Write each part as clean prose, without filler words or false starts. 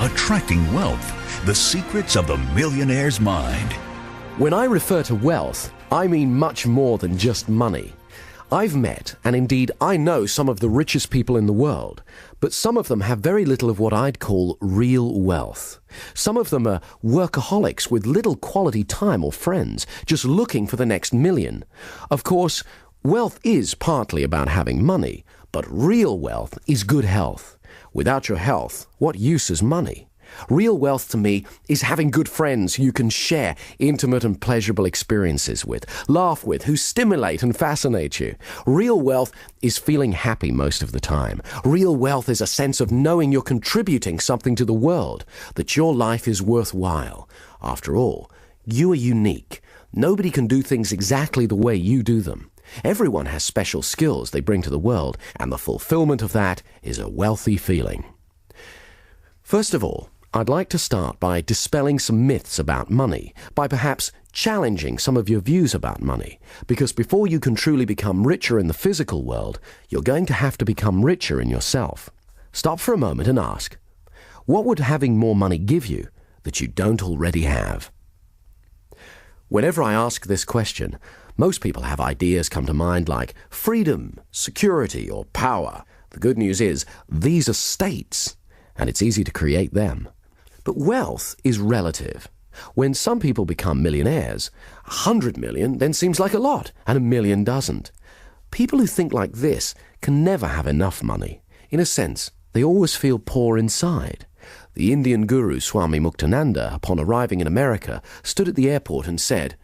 attracting wealth, the secrets of the millionaire's mind. When I refer to wealth, I mean much more than just money. I've met, and indeed I know, some of the richest people in the world, but some of them have very little of what I'd call real wealth. Some of them are workaholics with little quality time or friends, just looking for the next million. Of course, wealth is partly about having money, but real wealth is good health. Without your health, what use is money? Real wealth to me is having good friends who you can share intimate and pleasurable experiences with, laugh with, who stimulate and fascinate you. Real wealth is feeling happy most of the time. Real wealth is a sense of knowing you're contributing something to the world, that your life is worthwhile. After all, you are unique. Nobody can do things exactly the way you do them. Everyone has special skills they bring to the world, and the fulfillment of that is a wealthy feeling. First of all, I'd like to start by dispelling some myths about money, by perhaps challenging some of your views about money, because before you can truly become richer in the physical world, you're going to have to become richer in yourself. Stop for a moment and ask, what would having more money give you that you don't already have? Whenever I ask this question, most people have ideas come to mind like freedom, security, or power. The good news is, these are states, and it's easy to create them. But wealth is relative. When some people become millionaires, 100 million then seems like a lot, and 1 million doesn't. People who think like this can never have enough money. In a sense, they always feel poor inside. The Indian guru Swami Muktananda, upon arriving in America, stood at the airport and said,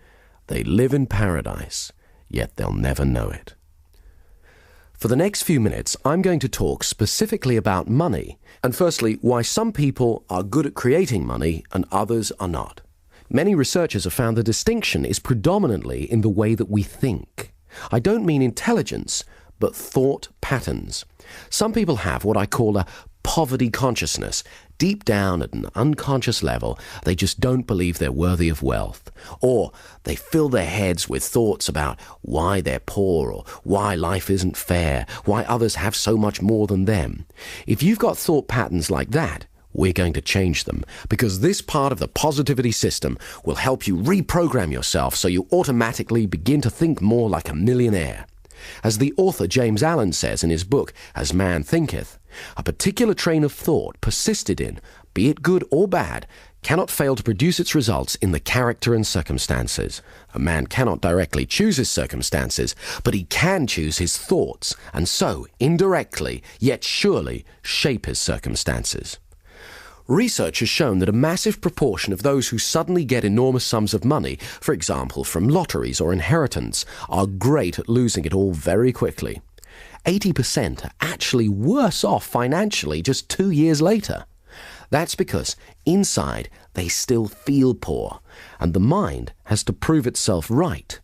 "They live in paradise, yet they'll never know it." For the next few minutes, I'm going to talk specifically about money, and firstly, why some people are good at creating money and others are not. Many researchers have found the distinction is predominantly in the way that we think. I don't mean intelligence, but thought patterns. Some people have what I call a poverty consciousness. Deep down at an unconscious level, they just don't believe they're worthy of wealth. Or they fill their heads with thoughts about why they're poor, or why life isn't fair, why others have so much more than them. If you've got thought patterns like that, we're going to change them, because this part of the positivity system will help you reprogram yourself so you automatically begin to think more like a millionaire. As the author James Allen says in his book, As Man Thinketh, a particular train of thought persisted in, be it good or bad, cannot fail to produce its results in the character and circumstances. A man cannot directly choose his circumstances, but he can choose his thoughts, and so, indirectly, yet surely, shape his circumstances. Research has shown that a massive proportion of those who suddenly get enormous sums of money, for example from lotteries or inheritance, are great at losing it all very quickly. 80% are actually worse off financially just 2 years later. That's because inside they still feel poor, and the mind has to prove itself right.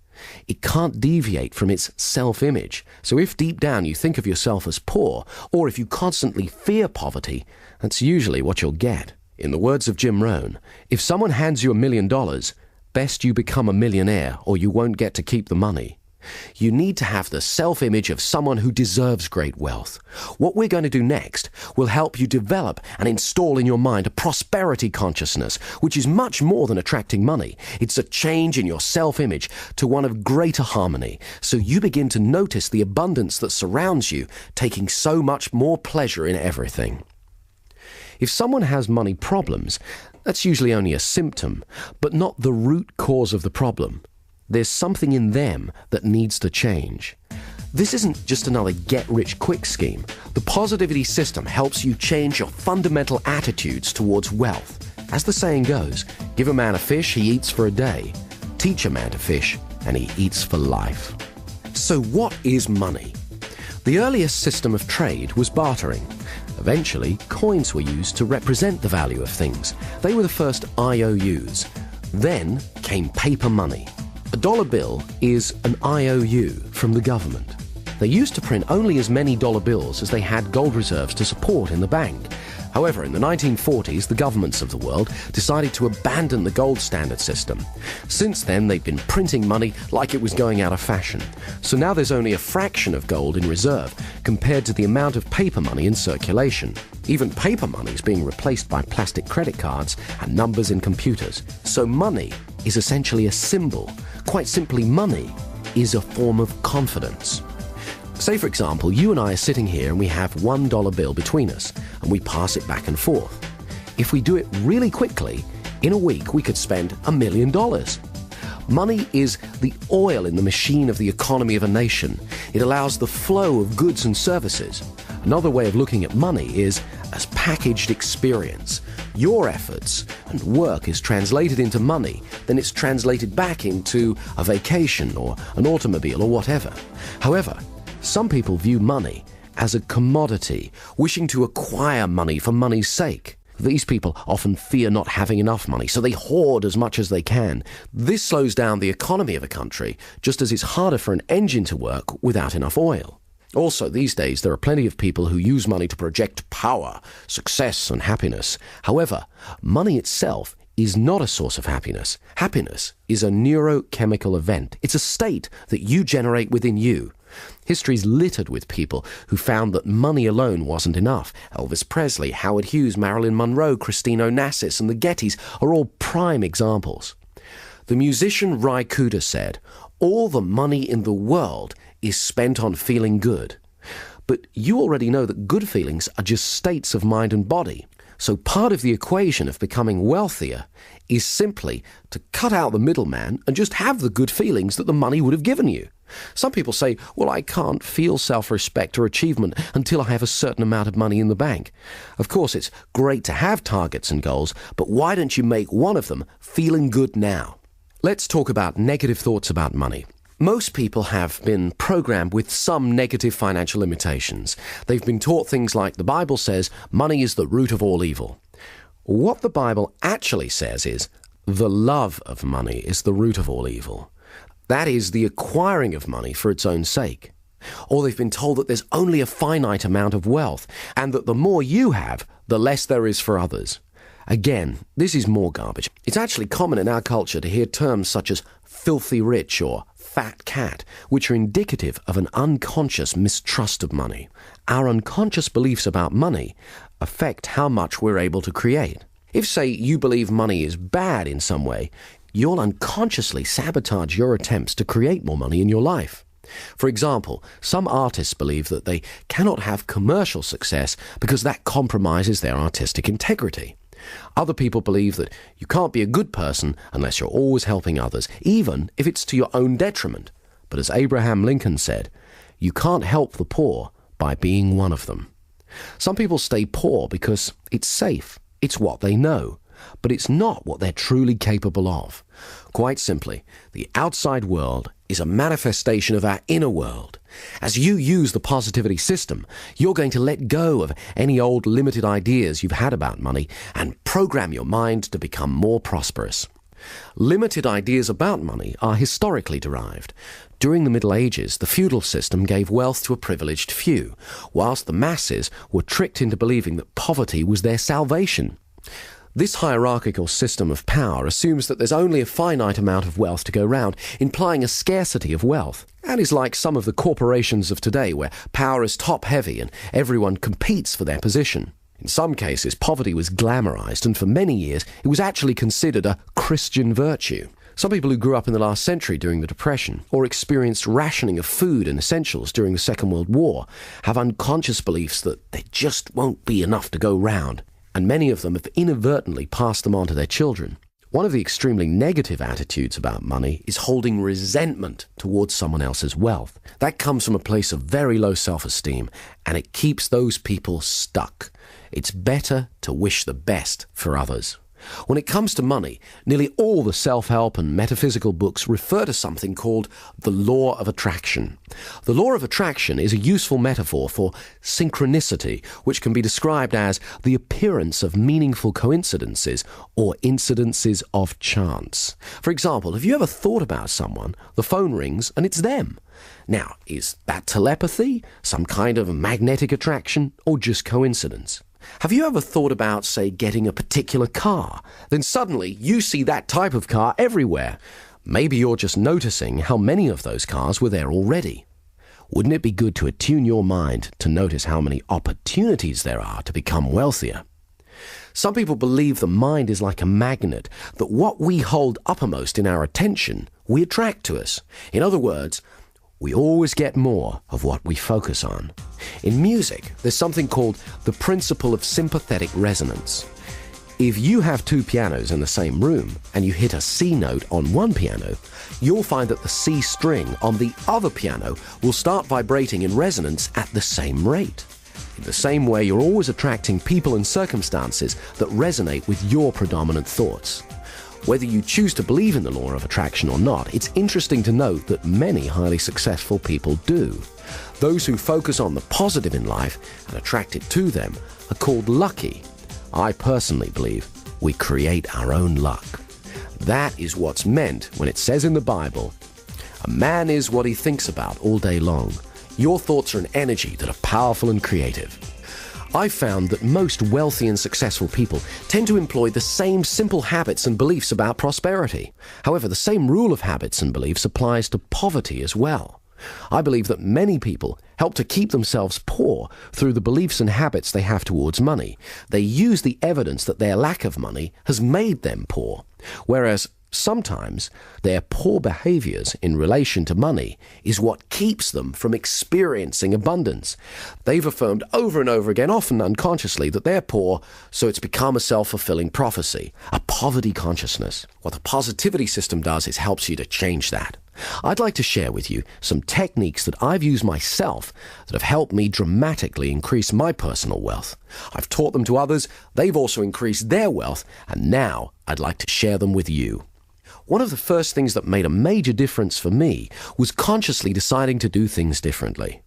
It can't deviate from its self-image. So if deep down you think of yourself as poor, or if you constantly fear poverty, that's usually what you'll get. In the words of Jim Rohn, if someone hands you $1 million, best you become a millionaire or you won't get to keep the money. You need to have the self-image of someone who deserves great wealth. What we're going to do next will help you develop and install in your mind a prosperity consciousness, which is much more than attracting money. It's a change in your self-image to one of greater harmony, so you begin to notice the abundance that surrounds you, taking so much more pleasure in everything. If someone has money problems, that's usually only a symptom, but not the root cause of the problem. There's something in them that needs to change. This isn't just another get-rich-quick scheme. The positivity system helps you change your fundamental attitudes towards wealth. As the saying goes, give a man a fish, he eats for a day. Teach a man to fish, and he eats for life. So what is money? The earliest system of trade was bartering. Eventually, coins were used to represent the value of things. They were the first IOUs. Then came paper money. A dollar bill is an IOU from the government. They used to print only as many dollar bills as they had gold reserves to support in the bank. However, in the 1940s, the governments of the world decided to abandon the gold standard system. Since then, they've been printing money like it was going out of fashion. So now there's only a fraction of gold in reserve compared to the amount of paper money in circulation. Even paper money is being replaced by plastic credit cards and numbers in computers. So money is essentially a symbol. Quite simply, money is a form of confidence. Say, for example, you and I are sitting here and we have $1 bill between us, and we pass it back and forth. If we do it really quickly, in a week we could spend $1 million. Money is the oil in the machine of the economy of a nation. It allows the flow of goods and services. Another way of looking at money is as packaged experience. Your efforts and work is translated into money, then it's translated back into a vacation or an automobile or whatever. However, some people view money as a commodity, wishing to acquire money for money's sake. These people often fear not having enough money, so they hoard as much as they can. This slows down the economy of a country, just as it's harder for an engine to work without enough oil. Also, these days, there are plenty of people who use money to project power, success, and happiness. However, money itself is not a source of happiness. Happiness is a neurochemical event. It's a state that you generate within you. History's littered with people who found that money alone wasn't enough. Elvis Presley, Howard Hughes, Marilyn Monroe, Christine Onassis, and the Gettys are all prime examples. The musician Ry Cooder said, "All the money in the world is spent on feeling good." But you already know that good feelings are just states of mind and body. So part of the equation of becoming wealthier is simply to cut out the middleman and just have the good feelings that the money would have given you. Some people say, well, I can't feel self-respect or achievement until I have a certain amount of money in the bank. Of course, it's great to have targets and goals, but why don't you make one of them feeling good now? Let's talk about negative thoughts about money. Most people have been programmed with some negative financial limitations. They've been taught things like the Bible says money is the root of all evil. What the Bible actually says is the love of money is the root of all evil. That is the acquiring of money for its own sake. Or they've been told that there's only a finite amount of wealth and that the more you have, the less there is for others. Again, this is more garbage. It's actually common in our culture to hear terms such as filthy rich or fat cat, which are indicative of an unconscious mistrust of money. Our unconscious beliefs about money affect how much we're able to create. If, say, you believe money is bad in some way, you'll unconsciously sabotage your attempts to create more money in your life. For example, some artists believe that they cannot have commercial success because that compromises their artistic integrity. Other people believe that you can't be a good person unless you're always helping others, even if it's to your own detriment. But as Abraham Lincoln said, you can't help the poor by being one of them. Some people stay poor because it's safe, it's what they know, but it's not what they're truly capable of. Quite simply, the outside world is a manifestation of our inner world. As you use the positivity system, you're going to let go of any old limited ideas you've had about money and program your mind to become more prosperous. Limited ideas about money are historically derived. During the Middle Ages, the feudal system gave wealth to a privileged few, whilst the masses were tricked into believing that poverty was their salvation. This hierarchical system of power assumes that there's only a finite amount of wealth to go round, implying a scarcity of wealth. That is like some of the corporations of today, where power is top-heavy and everyone competes for their position. In some cases, poverty was glamorized, and for many years, it was actually considered a Christian virtue. Some people who grew up in the last century during the Depression, or experienced rationing of food and essentials during the Second World War, have unconscious beliefs that there just won't be enough to go round. And many of them have inadvertently passed them on to their children. One of the extremely negative attitudes about money is holding resentment towards someone else's wealth. That comes from a place of very low self-esteem, and it keeps those people stuck. It's better to wish the best for others. When it comes to money, nearly all the self-help and metaphysical books refer to something called the law of attraction. The law of attraction is a useful metaphor for synchronicity, which can be described as the appearance of meaningful coincidences or incidences of chance. For example, have you ever thought about someone, the phone rings, and it's them? Now, is that telepathy, some kind of magnetic attraction, or just coincidence? Have you ever thought about, say, getting a particular car? Then suddenly you see that type of car everywhere. Maybe you're just noticing how many of those cars were there already. Wouldn't it be good to attune your mind to notice how many opportunities there are to become wealthier? Some people believe the mind is like a magnet, that what we hold uppermost in our attention, we attract to us. In other words, we always get more of what we focus on. In music, there's something called the principle of sympathetic resonance. If you have two pianos in the same room and you hit a C note on one piano, you'll find that the C string on the other piano will start vibrating in resonance at the same rate. In the same way, you're always attracting people and circumstances that resonate with your predominant thoughts. Whether you choose to believe in the law of attraction or not, it's interesting to note that many highly successful people do. Those who focus on the positive in life and attract it to them are called lucky. I personally believe we create our own luck. That is what's meant when it says in the Bible, "A man is what he thinks about all day long." Your thoughts are an energy that are powerful and creative. I've found that most wealthy and successful people tend to employ the same simple habits and beliefs about prosperity. However, the same rule of habits and beliefs applies to poverty as well. I believe that many people help to keep themselves poor through the beliefs and habits they have towards money. They use the evidence that their lack of money has made them poor, whereas sometimes their poor behaviors in relation to money is what keeps them from experiencing abundance. They've affirmed over and over again, often unconsciously, that they're poor, so it's become a self-fulfilling prophecy, a poverty consciousness. What the positivity system does is helps you to change that. I'd like to share with you some techniques that I've used myself that have helped me dramatically increase my personal wealth. I've taught them to others, they've also increased their wealth, and now I'd like to share them with you. One of the first things that made a major difference for me was consciously deciding to do things differently.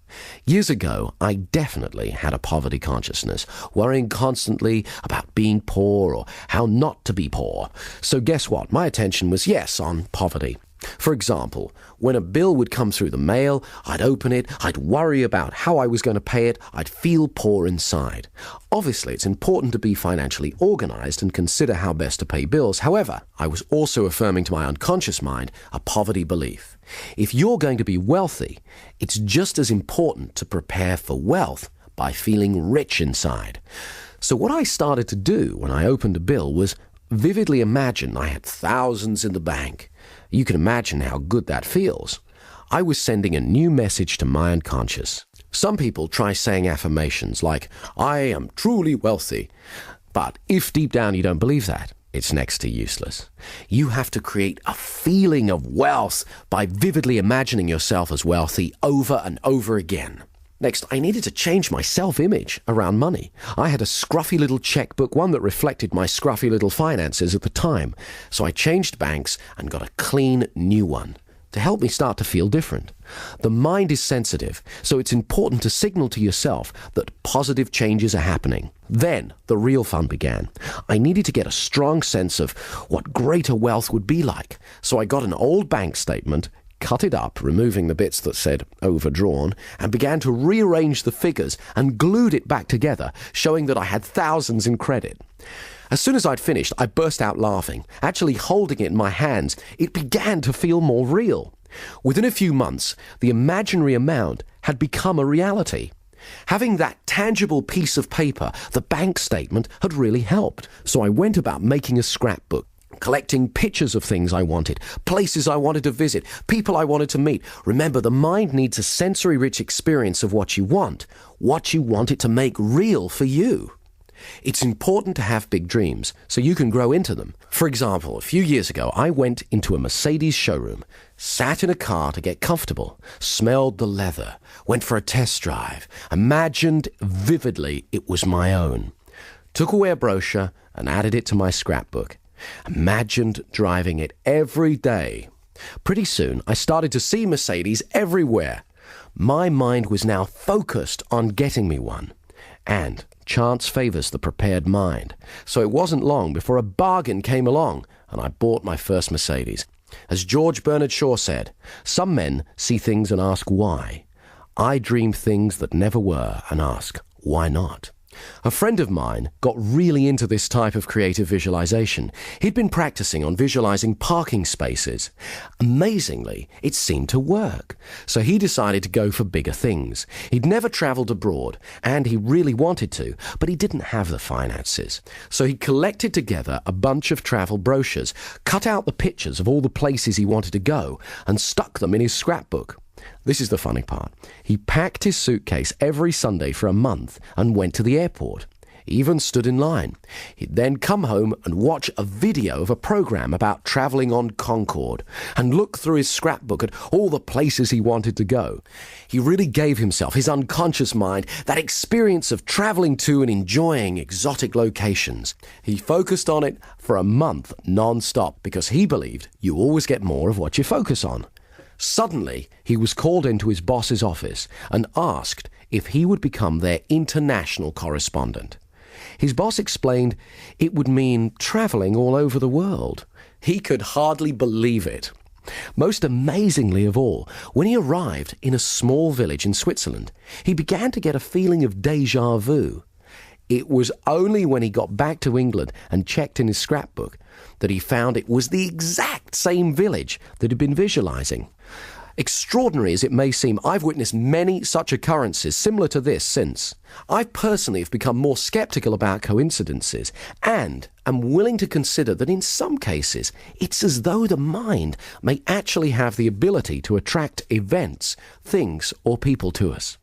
Years ago, I definitely had a poverty consciousness, worrying constantly about being poor or how not to be poor. So guess what? My attention was, yes, on poverty. For example, when a bill would come through the mail, I'd open it, I'd worry about how I was going to pay it, I'd feel poor inside. Obviously, it's important to be financially organized and consider how best to pay bills. However, I was also affirming to my unconscious mind a poverty belief. If you're going to be wealthy, it's just as important to prepare for wealth by feeling rich inside. So what I started to do when I opened a bill was vividly imagine I had thousands in the bank. You can imagine how good that feels. I was sending a new message to my unconscious. Some people try saying affirmations like, "I am truly wealthy." But if deep down you don't believe that, it's next to useless. You have to create a feeling of wealth by vividly imagining yourself as wealthy over and over again. Next, I needed to change my self-image around money. I had a scruffy little checkbook, one that reflected my scruffy little finances at the time. So I changed banks and got a clean new one to help me start to feel different. The mind is sensitive, so it's important to signal to yourself that positive changes are happening. Then the real fun began. I needed to get a strong sense of what greater wealth would be like. So I got an old bank statement, cut it up, removing the bits that said overdrawn, and began to rearrange the figures and glued it back together, showing that I had thousands in credit. As soon as I'd finished, I burst out laughing. Actually holding it in my hands, it began to feel more real. Within a few months, the imaginary amount had become a reality. Having that tangible piece of paper, the bank statement, had really helped. So I went about making a scrapbook, collecting pictures of things I wanted, places I wanted to visit, people I wanted to meet. Remember, the mind needs a sensory-rich experience of what you want it to make real for you. It's important to have big dreams so you can grow into them. For example, a few years ago, I went into a Mercedes showroom, sat in a car to get comfortable, smelled the leather, went for a test drive, imagined vividly it was my own, took away a brochure and added it to my scrapbook. Imagined driving it every day. Pretty soon, I started to see Mercedes everywhere. My mind was now focused on getting me one. And chance favors the prepared mind. So it wasn't long before a bargain came along, and I bought my first Mercedes. As George Bernard Shaw said, "Some men see things and ask why. I dream things that never were and ask, why not?" A friend of mine got really into this type of creative visualization. He'd been practicing on visualizing parking spaces. Amazingly, it seemed to work. So he decided to go for bigger things. He'd never traveled abroad, and he really wanted to, but he didn't have the finances. So he collected together a bunch of travel brochures, cut out the pictures of all the places he wanted to go, and stuck them in his scrapbook. This is the funny part. He packed his suitcase every Sunday for a month and went to the airport. He even stood in line. He'd then come home and watch a video of a program about travelling on Concorde and look through his scrapbook at all the places he wanted to go. He really gave himself, his unconscious mind, that experience of travelling to and enjoying exotic locations. He focused on it for a month non-stop because he believed you always get more of what you focus on. Suddenly, he was called into his boss's office and asked if he would become their international correspondent. His boss explained it would mean travelling all over the world. He could hardly believe it. Most amazingly of all, when he arrived in a small village in Switzerland, he began to get a feeling of déjà vu. It was only when he got back to England and checked in his scrapbook that he found it was the exact same village that he'd been visualizing. Extraordinary as it may seem, I've witnessed many such occurrences similar to this since. I personally have become more skeptical about coincidences and am willing to consider that in some cases it's as though the mind may actually have the ability to attract events, things, or people to us.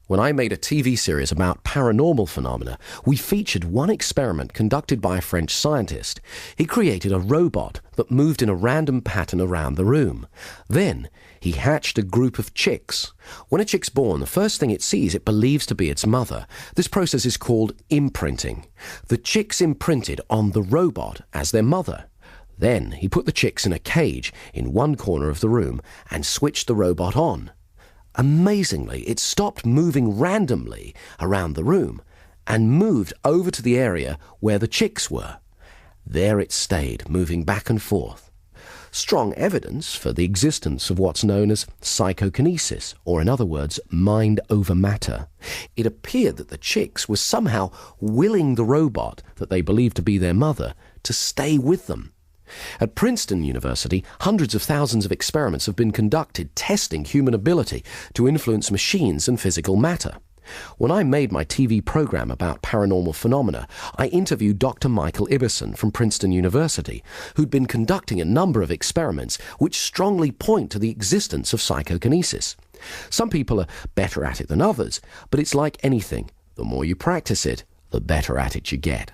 When I made a TV series about paranormal phenomena, we featured one experiment conducted by a French scientist. He created a robot that moved in a random pattern around the room. Then, he hatched a group of chicks. When a chick's born, the first thing it sees it believes to be its mother. This process is called imprinting. The chicks imprinted on the robot as their mother. Then, he put the chicks in a cage in one corner of the room and switched the robot on. Amazingly, it stopped moving randomly around the room and moved over to the area where the chicks were. There it stayed, moving back and forth. Strong evidence for the existence of what's known as psychokinesis, or in other words, mind over matter. It appeared that the chicks were somehow willing the robot that they believed to be their mother to stay with them. At Princeton University, hundreds of thousands of experiments have been conducted testing human ability to influence machines and physical matter. When I made my TV program about paranormal phenomena, I interviewed Dr. Michael Ibbison from Princeton University, who'd been conducting a number of experiments which strongly point to the existence of psychokinesis. Some people are better at it than others, but it's like anything. The more you practice it, the better at it you get.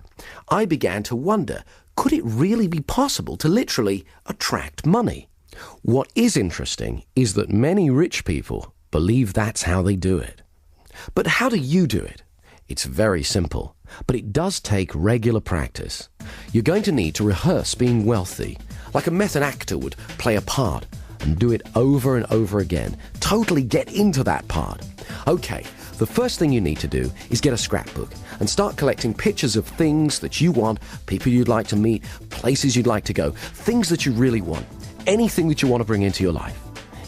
I began to wonder, could it really be possible to literally attract money? What is interesting is that many rich people believe that's how they do it. But how do you do it? It's very simple, but it does take regular practice. You're going to need to rehearse being wealthy, like a method actor would play a part, and do it over and over again. Totally get into that part. Okay, the first thing you need to do is get a scrapbook and start collecting pictures of things that you want, people you'd like to meet, places you'd like to go, things that you really want, anything that you want to bring into your life.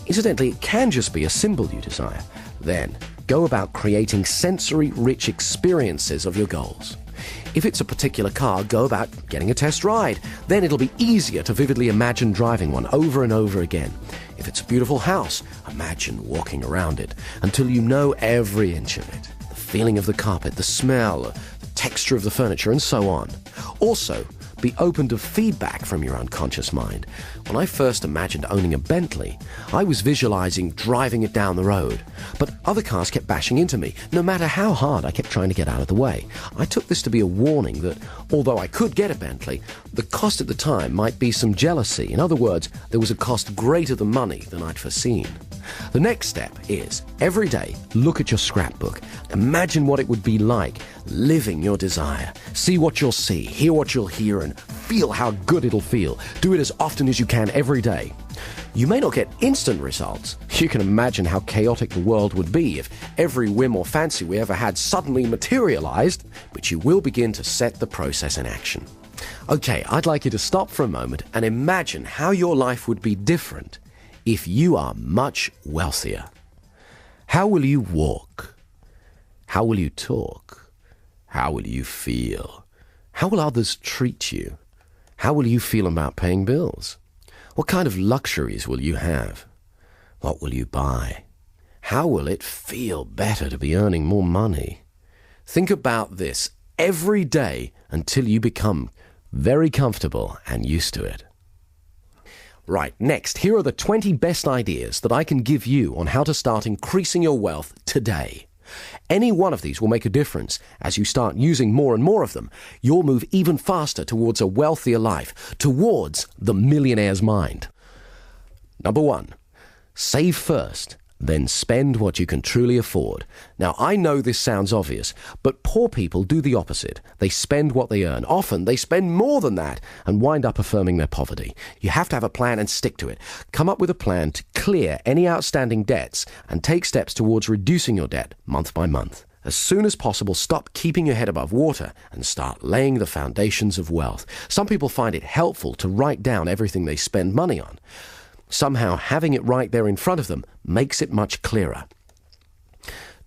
Incidentally, it can just be a symbol you desire. Then, go about creating sensory-rich experiences of your goals. If it's a particular car, go about getting a test ride. Then it'll be easier to vividly imagine driving one over and over again. If it's a beautiful house, imagine walking around it until you know every inch of it. The feeling of the carpet, the smell, the texture of the furniture, and so on. Also, be open to feedback from your unconscious mind. When I first imagined owning a Bentley, I was visualizing driving it down the road. But other cars kept bashing into me. No matter how hard I kept trying to get out of the way. I took this to be a warning that, although I could get a Bentley, the cost at the time might be some jealousy. In other words, there was a cost greater than money than I'd foreseen. The next step is, every day, look at your scrapbook. Imagine what it would be like living your desire. See what you'll see, hear what you'll hear, and feel how good it'll feel. Do it as often as you can every day. You may not get instant results. You can imagine how chaotic the world would be if every whim or fancy we ever had suddenly materialized, but you will begin to set the process in action. Okay, I'd like you to stop for a moment and imagine how your life would be different if you are much wealthier. How will you walk? How will you talk? How will you feel? How will others treat you? How will you feel about paying bills? What kind of luxuries will you have? What will you buy? How will it feel better to be earning more money? Think about this every day until you become very comfortable and used to it. Right, next, here are the 20 best ideas that I can give you on how to start increasing your wealth today. Any one of these will make a difference. As you start using more and more of them, you'll move even faster towards a wealthier life, towards the millionaire's mind. Number 1, save first, then spend what you can truly afford. Now, I know this sounds obvious, but poor people do the opposite. They spend what they earn. Often, they spend more than that and wind up affirming their poverty. You have to have a plan and stick to it. Come up with a plan to clear any outstanding debts and take steps towards reducing your debt month by month. As soon as possible, stop keeping your head above water and start laying the foundations of wealth. Some people find it helpful to write down everything they spend money on. Somehow, having it right there in front of them makes it much clearer.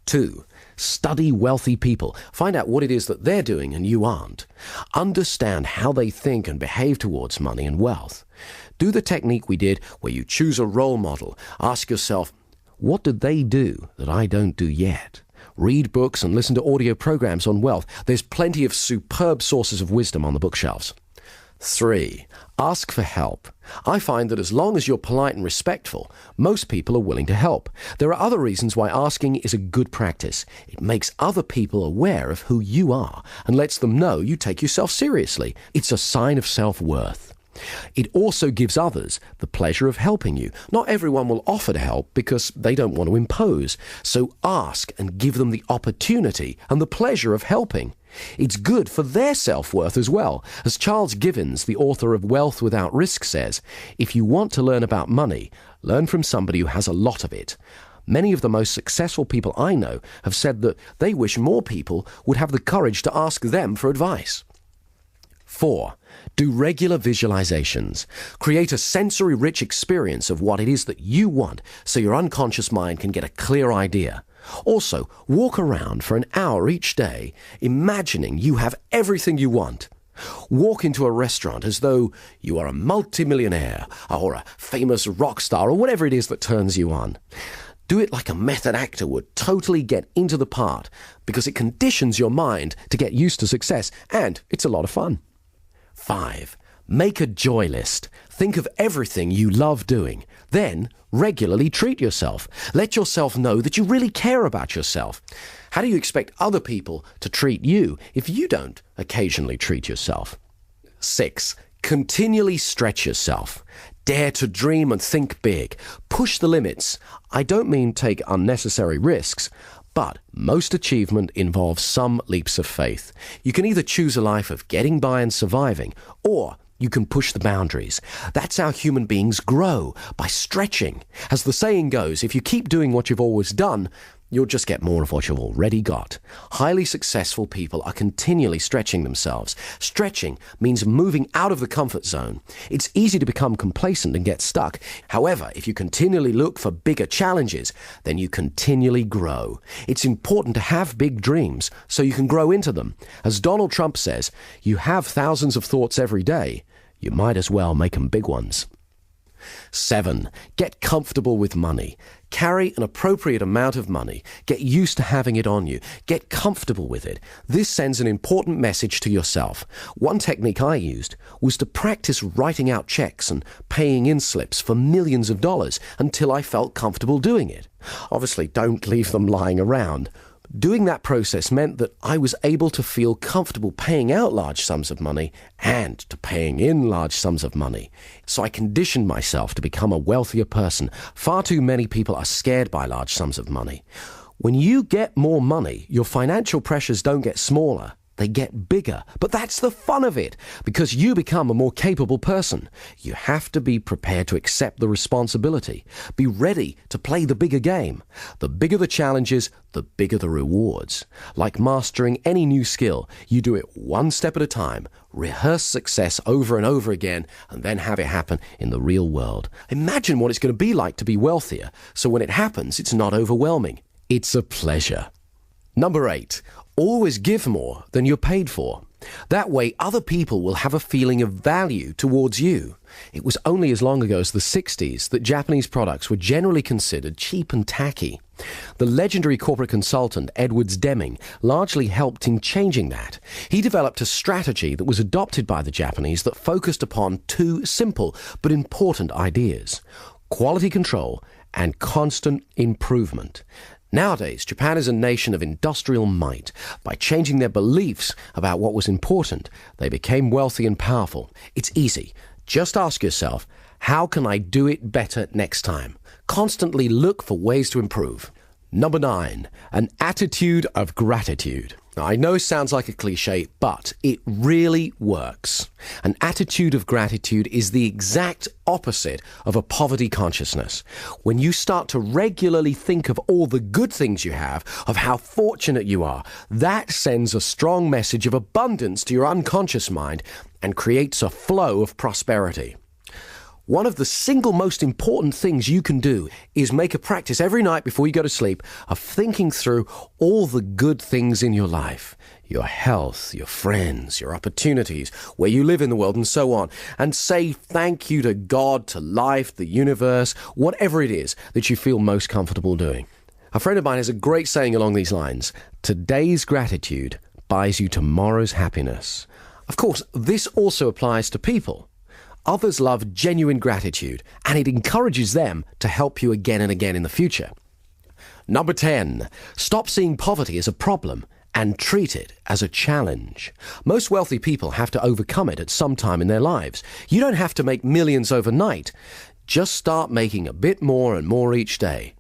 2, study wealthy people. Find out what it is that they're doing and you aren't. Understand how they think and behave towards money and wealth. Do the technique we did where you choose a role model. Ask yourself, what did they do that I don't do yet? Read books and listen to audio programs on wealth. There's plenty of superb sources of wisdom on the bookshelves. 3, ask for help. I find that as long as you're polite and respectful, most people are willing to help. There are other reasons why asking is a good practice. It makes other people aware of who you are and lets them know you take yourself seriously. It's a sign of self-worth. It also gives others the pleasure of helping you. Not everyone will offer to help because they don't want to impose. So ask and give them the opportunity and the pleasure of helping. It's good for their self-worth as well. As Charles Givens, the author of Wealth Without Risk, says, if you want to learn about money, learn from somebody who has a lot of it. Many of the most successful people I know have said that they wish more people would have the courage to ask them for advice. 4, do regular visualizations. Create a sensory-rich experience of what it is that you want so your unconscious mind can get a clear idea. Also, walk around for an hour each day, imagining you have everything you want. Walk into a restaurant as though you are a multimillionaire or a famous rock star or whatever it is that turns you on. Do it like a method actor would, totally get into the part, because it conditions your mind to get used to success, and it's a lot of fun. 5, make a joy list. Think of everything you love doing. Then, regularly treat yourself. Let yourself know that you really care about yourself. How do you expect other people to treat you if you don't occasionally treat yourself? 6, continually stretch yourself. Dare to dream and think big. Push the limits. I don't mean take unnecessary risks, but most achievement involves some leaps of faith. You can either choose a life of getting by and surviving, or you can push the boundaries. That's how human beings grow, by stretching. As the saying goes, if you keep doing what you've always done, you'll just get more of what you've already got. Highly successful people are continually stretching themselves. Stretching means moving out of the comfort zone. It's easy to become complacent and get stuck. However, if you continually look for bigger challenges, then you continually grow. It's important to have big dreams so you can grow into them. As Donald Trump says, you have thousands of thoughts every day. You might as well make them big ones. 7, get comfortable with money. Carry an appropriate amount of money. Get used to having it on you. Get comfortable with it. This sends an important message to yourself. One technique I used was to practice writing out checks and paying in slips for millions of dollars until I felt comfortable doing it. Obviously, don't leave them lying around. Doing that process meant that I was able to feel comfortable paying out large sums of money and to paying in large sums of money. So I conditioned myself to become a wealthier person. Far too many people are scared by large sums of money. When you get more money, your financial pressures don't get smaller. They get bigger. But that's the fun of it, because you become a more capable person. You have to be prepared to accept the responsibility. Be ready to play the bigger game. The bigger the challenges, the bigger the rewards. Like mastering any new skill, you do it one step at a time. Rehearse success over and over again, and then have it happen in the real world. Imagine what it's going to be like to be wealthier, so when it happens, it's not overwhelming. It's a pleasure. Number 8, Always give more than you're paid for. That way, other people will have a feeling of value towards you. It was only as long ago as the 60s that Japanese products were generally considered cheap and tacky. The legendary corporate consultant Edwards Deming largely helped in changing that. He developed a strategy that was adopted by the Japanese that focused upon two simple but important ideas: quality control and constant improvement. Nowadays, Japan is a nation of industrial might. By changing their beliefs about what was important, they became wealthy and powerful. It's easy. Just ask yourself, how can I do it better next time? Constantly look for ways to improve. Number 9, an attitude of gratitude. Now, I know it sounds like a cliche, but it really works. An attitude of gratitude is the exact opposite of a poverty consciousness. When you start to regularly think of all the good things you have, of how fortunate you are, that sends a strong message of abundance to your unconscious mind and creates a flow of prosperity. One of the single most important things you can do is make a practice every night before you go to sleep of thinking through all the good things in your life, your health, your friends, your opportunities, where you live in the world, and so on, and say thank you to God, to life, the universe, whatever it is that you feel most comfortable doing. A friend of mine has a great saying along these lines: today's gratitude buys you tomorrow's happiness. Of course, this also applies to people. Others love genuine gratitude, and it encourages them to help you again and again in the future. Number 10, stop seeing poverty as a problem and treat it as a challenge. Most wealthy people have to overcome it at some time in their lives. You don't have to make millions overnight. Just start making a bit more and more each day.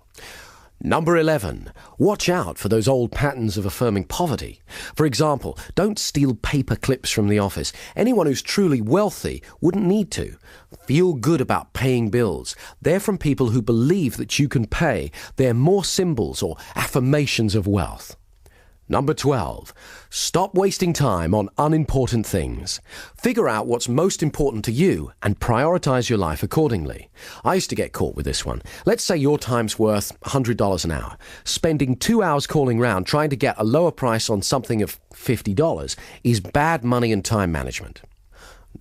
Number 11, watch out for those old patterns of affirming poverty. For example, don't steal paper clips from the office. Anyone who's truly wealthy wouldn't need to. Feel good about paying bills. They're from people who believe that you can pay. They're more symbols or affirmations of wealth. Number 12, stop wasting time on unimportant things. Figure out what's most important to you and prioritize your life accordingly. I used to get caught with this one. Let's say your time's worth $100 an hour. Spending 2 hours calling round trying to get a lower price on something of $50 is bad money and time management.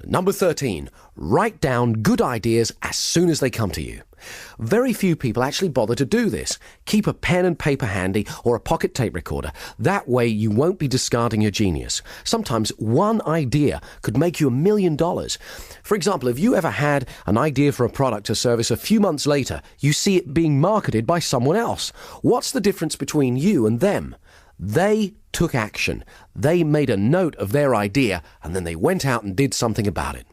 Number 13, write down good ideas as soon as they come to you. Very few people actually bother to do this. Keep a pen and paper handy or a pocket tape recorder. That way you won't be discarding your genius. Sometimes one idea could make you $1 million. For example, if you ever had an idea for a product or service, a few months later, you see it being marketed by someone else. What's the difference between you and them? They took action. They made a note of their idea and then they went out and did something about it.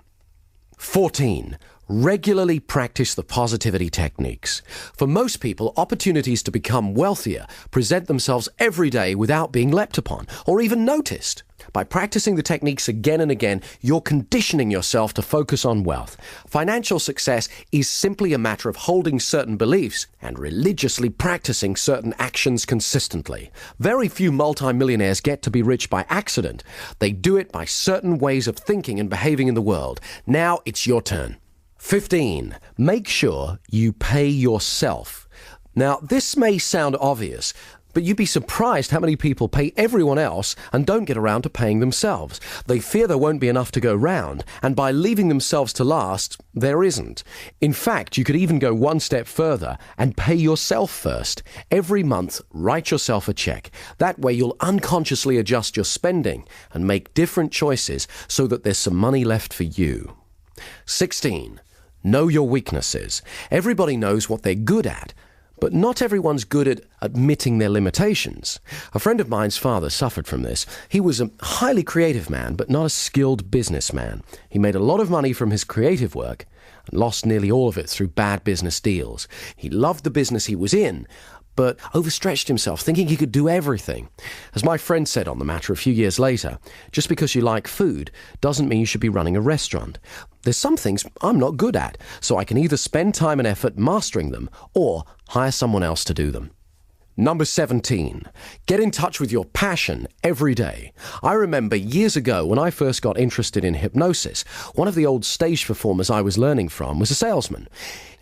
14. Regularly practice the positivity techniques. For most people, opportunities to become wealthier present themselves every day without being leapt upon or even noticed. By practicing the techniques again and again, you're conditioning yourself to focus on wealth. Financial success is simply a matter of holding certain beliefs and religiously practicing certain actions consistently. Very few multimillionaires get to be rich by accident. They do it by certain ways of thinking and behaving in the world. Now it's your turn. 15. Make sure you pay yourself. Now, this may sound obvious, but you'd be surprised how many people pay everyone else and don't get around to paying themselves. They fear there won't be enough to go round, and by leaving themselves to last, there isn't. In fact, you could even go one step further and pay yourself first. Every month, write yourself a check. That way you'll unconsciously adjust your spending and make different choices so that there's some money left for you. 16. Know your weaknesses. Everybody knows what they're good at, but not everyone's good at admitting their limitations. A friend of mine's father suffered from this. He was a highly creative man, but not a skilled businessman. He made a lot of money from his creative work and lost nearly all of it through bad business deals. He loved the business he was in, but overstretched himself, thinking he could do everything. As my friend said on the matter a few years later, just because you like food doesn't mean you should be running a restaurant. There's some things I'm not good at, so I can either spend time and effort mastering them or hire someone else to do them. Number 17, get in touch with your passion every day. I remember years ago when I first got interested in hypnosis, one of the old stage performers I was learning from was a salesman.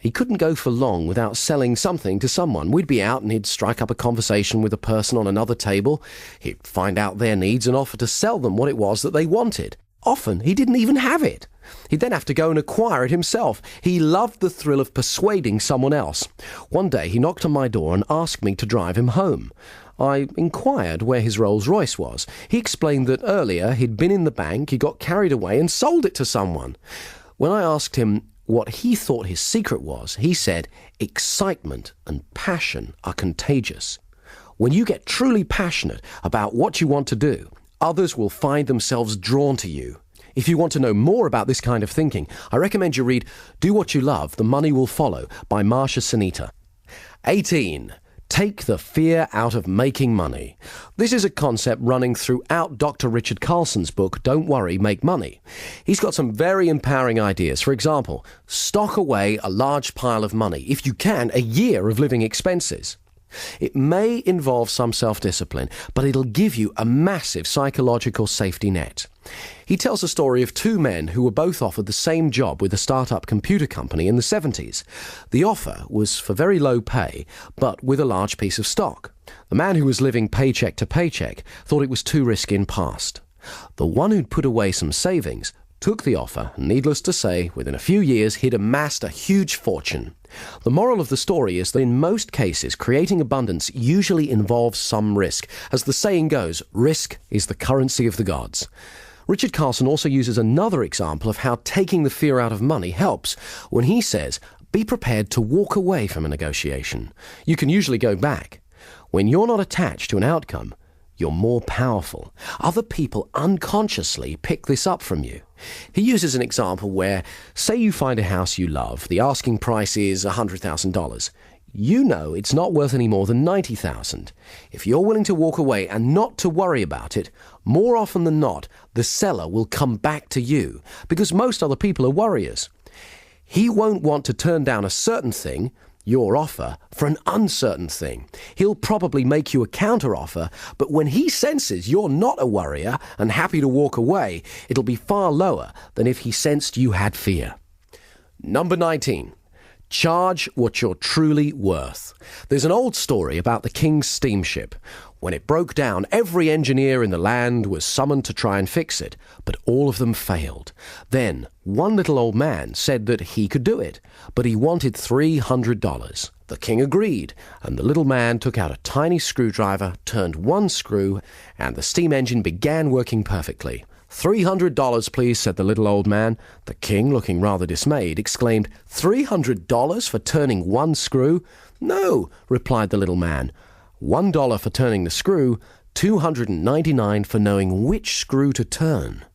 He couldn't go for long without selling something to someone. We'd be out and he'd strike up a conversation with a person on another table. He'd find out their needs and offer to sell them what it was that they wanted. Often he didn't even have it. He'd then have to go and acquire it himself. He loved the thrill of persuading someone else. One day he knocked on my door and asked me to drive him home. I inquired where his Rolls-Royce was. He explained that earlier he'd been in the bank, he got carried away and sold it to someone. When I asked him what he thought his secret was, he said, excitement and passion are contagious. When you get truly passionate about what you want to do, others will find themselves drawn to you. If you want to know more about this kind of thinking, I recommend you read Do What You Love, The Money Will Follow by Marsha Sunita. 18. Take the fear out of making money. This is a concept running throughout Dr. Richard Carlson's book, Don't Worry, Make Money. He's got some very empowering ideas. For example, stock away a large pile of money, if you can, a year of living expenses. It may involve some self-discipline, but it'll give you a massive psychological safety net. He tells a story of two men who were both offered the same job with a startup computer company in the 70s. The offer was for very low pay, but with a large piece of stock. The man who was living paycheck to paycheck thought it was too risky and passed. The one who'd put away some savings took the offer, and needless to say, within a few years he'd amassed a huge fortune. The moral of the story is that in most cases, creating abundance usually involves some risk. As the saying goes, risk is the currency of the gods. Richard Carlson also uses another example of how taking the fear out of money helps when he says, be prepared to walk away from a negotiation. You can usually go back. When you're not attached to an outcome, you're more powerful. Other people unconsciously pick this up from you. He uses an example where, say you find a house you love, the asking price is $100,000. You know it's not worth any more than $90,000. If you're willing to walk away and not to worry about it, more often than not, the seller will come back to you, because most other people are worriers. He won't want to turn down a certain thing, your offer, for an uncertain thing. He'll probably make you a counter-offer, but when he senses you're not a worrier and happy to walk away, it'll be far lower than if he sensed you had fear. Number 19. Charge what you're truly worth. There's an old story about the king's steamship. When it broke down, every engineer in the land was summoned to try and fix it, but all of them failed. Then, one little old man said that he could do it, but he wanted $300. The king agreed, and the little man took out a tiny screwdriver, turned one screw, and the steam engine began working perfectly. $300, please, said the little old man. The king, looking rather dismayed, exclaimed, $300 for turning one screw? No, replied the little man. $1 for turning the screw, $299 for knowing which screw to turn.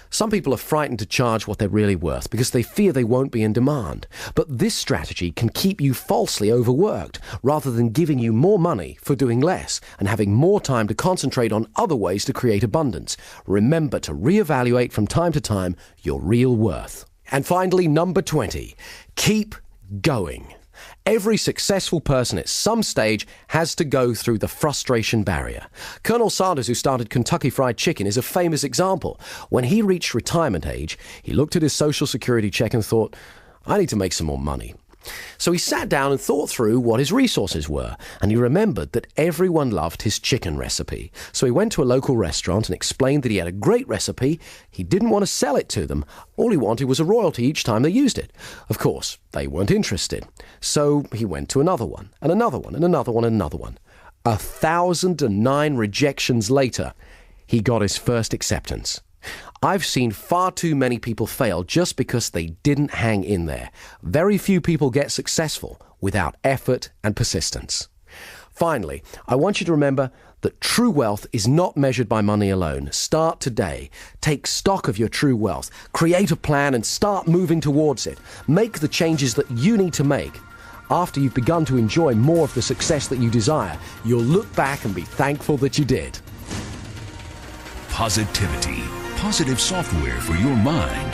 Some people are frightened to charge what they're really worth because they fear they won't be in demand. But this strategy can keep you falsely overworked rather than giving you more money for doing less and having more time to concentrate on other ways to create abundance. Remember to reevaluate from time to time your real worth. And finally, number 20, keep going. Every successful person at some stage has to go through the frustration barrier. Colonel Sanders, who started Kentucky Fried Chicken, is a famous example. When he reached retirement age, he looked at his Social Security check and thought, I need to make some more money. So he sat down and thought through what his resources were, and he remembered that everyone loved his chicken recipe. So he went to a local restaurant and explained that he had a great recipe. He didn't want to sell it to them. All he wanted was a royalty each time they used it. Of course, they weren't interested. So he went to another one, and another one, and another one, and another one. 1,009 rejections later, he got his first acceptance. I've seen far too many people fail just because they didn't hang in there. Very few people get successful without effort and persistence. Finally, I want you to remember that true wealth is not measured by money alone. Start today. Take stock of your true wealth. Create a plan and start moving towards it. Make the changes that you need to make. After you've begun to enjoy more of the success that you desire, you'll look back and be thankful that you did. Positivity. Positive software for your mind.